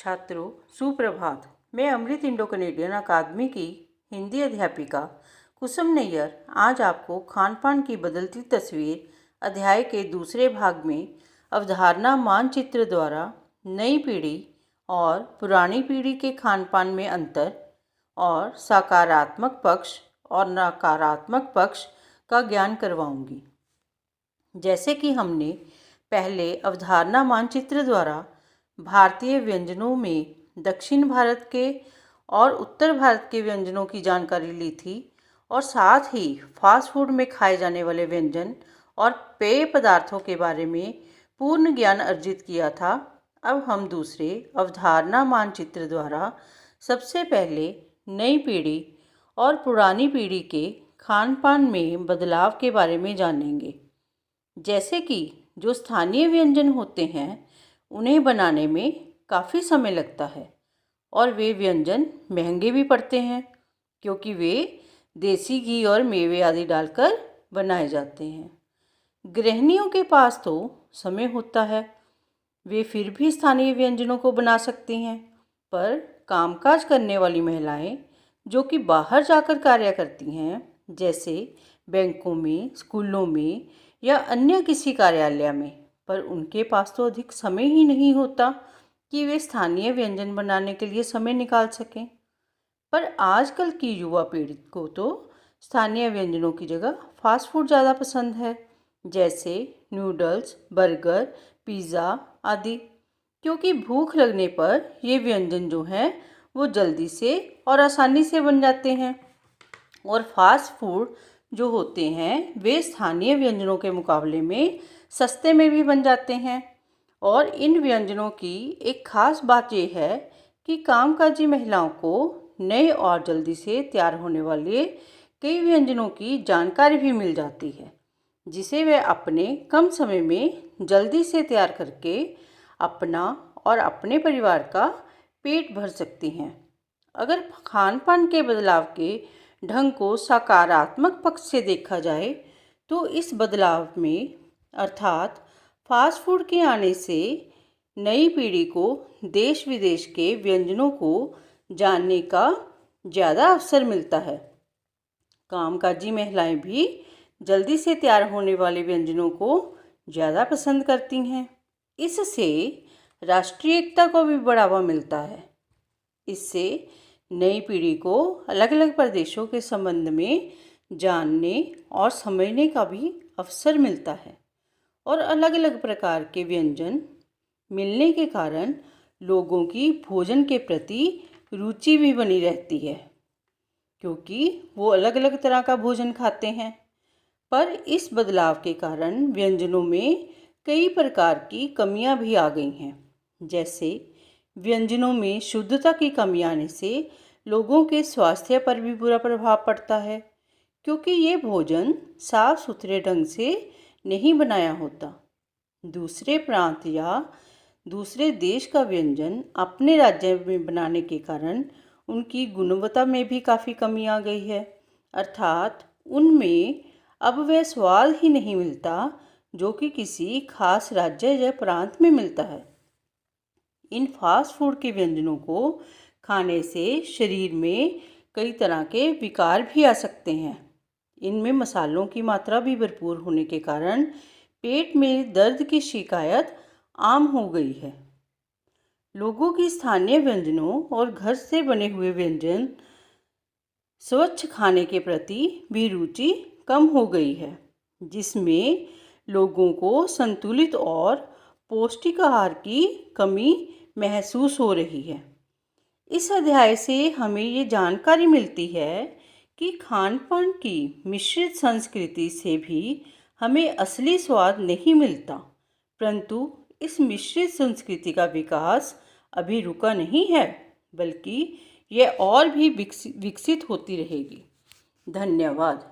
छात्रों, सुप्रभात। मैं अमृत इंडो कनेडियन अकादमी की हिंदी अध्यापिका कुसुम नैयर आज आपको खान पान की बदलती तस्वीर अध्याय के दूसरे भाग में अवधारणा मानचित्र द्वारा नई पीढ़ी और पुरानी पीढ़ी के खान पान में अंतर और सकारात्मक पक्ष और नकारात्मक पक्ष का ज्ञान करवाऊंगी। जैसे कि हमने पहले अवधारणा मानचित्र द्वारा भारतीय व्यंजनों में दक्षिण भारत के और उत्तर भारत के व्यंजनों की जानकारी ली थी और साथ ही फास्ट फूड में खाए जाने वाले व्यंजन और पेय पदार्थों के बारे में पूर्ण ज्ञान अर्जित किया था। अब हम दूसरे अवधारणा मानचित्र द्वारा सबसे पहले नई पीढ़ी और पुरानी पीढ़ी के खान पान में बदलाव के बारे में जानेंगे। जैसे कि जो स्थानीय व्यंजन होते हैं उन्हें बनाने में काफ़ी समय लगता है और वे व्यंजन महंगे भी पड़ते हैं क्योंकि वे देसी घी और मेवे आदि डालकर बनाए जाते हैं। गृहिणियों के पास तो समय होता है, वे फिर भी स्थानीय व्यंजनों को बना सकती हैं, पर कामकाज करने वाली महिलाएं जो कि बाहर जाकर कार्य करती हैं, जैसे बैंकों में, स्कूलों में या अन्य किसी कार्यालय में, पर उनके पास तो अधिक समय ही नहीं होता कि वे स्थानीय व्यंजन बनाने के लिए समय निकाल सकें। पर आजकल की युवा पीढ़ी को तो स्थानीय व्यंजनों की जगह फास्ट फूड ज़्यादा पसंद है, जैसे नूडल्स, बर्गर, पिज़्ज़ा आदि, क्योंकि भूख लगने पर ये व्यंजन जो हैं वो जल्दी से और आसानी से बन जाते हैं और फास्ट फूड जो होते हैं वे स्थानीय व्यंजनों के मुकाबले में सस्ते में भी बन जाते हैं। और इन व्यंजनों की एक खास बात यह है कि कामकाजी महिलाओं को नए और जल्दी से तैयार होने वाले कई व्यंजनों की जानकारी भी मिल जाती है, जिसे वे अपने कम समय में जल्दी से तैयार करके अपना और अपने परिवार का पेट भर सकती हैं। अगर खान पान के बदलाव के ढंग को सकारात्मक पक्ष से देखा जाए तो इस बदलाव में अर्थात फास्ट फूड के आने से नई पीढ़ी को देश विदेश के व्यंजनों को जानने का ज़्यादा अवसर मिलता है। कामकाजी महिलाएं भी जल्दी से तैयार होने वाले व्यंजनों को ज़्यादा पसंद करती हैं। इससे राष्ट्रीय एकता को भी बढ़ावा मिलता है। इससे नई पीढ़ी को अलग अलग प्रदेशों के संबंध में जानने और समझने का भी अवसर मिलता है और अलग अलग प्रकार के व्यंजन मिलने के कारण लोगों की भोजन के प्रति रुचि भी बनी रहती है, क्योंकि वो अलग अलग तरह का भोजन खाते हैं। पर इस बदलाव के कारण व्यंजनों में कई प्रकार की कमियां भी आ गई हैं। जैसे व्यंजनों में शुद्धता की कमी आने से लोगों के स्वास्थ्य पर भी बुरा प्रभाव पड़ता है, क्योंकि ये भोजन साफ सुथरे ढंग से नहीं बनाया होता। दूसरे प्रांत या दूसरे देश का व्यंजन अपने राज्य में बनाने के कारण उनकी गुणवत्ता में भी काफ़ी कमी आ गई है, अर्थात उनमें अब वह स्वाद ही नहीं मिलता जो कि किसी खास राज्य या प्रांत में मिलता है। इन फास्ट फूड के व्यंजनों को खाने से शरीर में कई तरह के विकार भी आ सकते हैं। इनमें मसालों की मात्रा भी भरपूर होने के कारण पेट में दर्द की शिकायत आम हो गई है। लोगों की स्थानीय व्यंजनों और घर से बने हुए व्यंजन स्वच्छ खाने के प्रति भी रुचि कम हो गई है, जिसमें लोगों को संतुलित और पौष्टिक आहार की कमी महसूस हो रही है। इस अध्याय से हमें ये जानकारी मिलती है कि खान पान की मिश्रित संस्कृति से भी हमें असली स्वाद नहीं मिलता, परंतु इस मिश्रित संस्कृति का विकास अभी रुका नहीं है, बल्कि यह और भी विकसित होती रहेगी। धन्यवाद।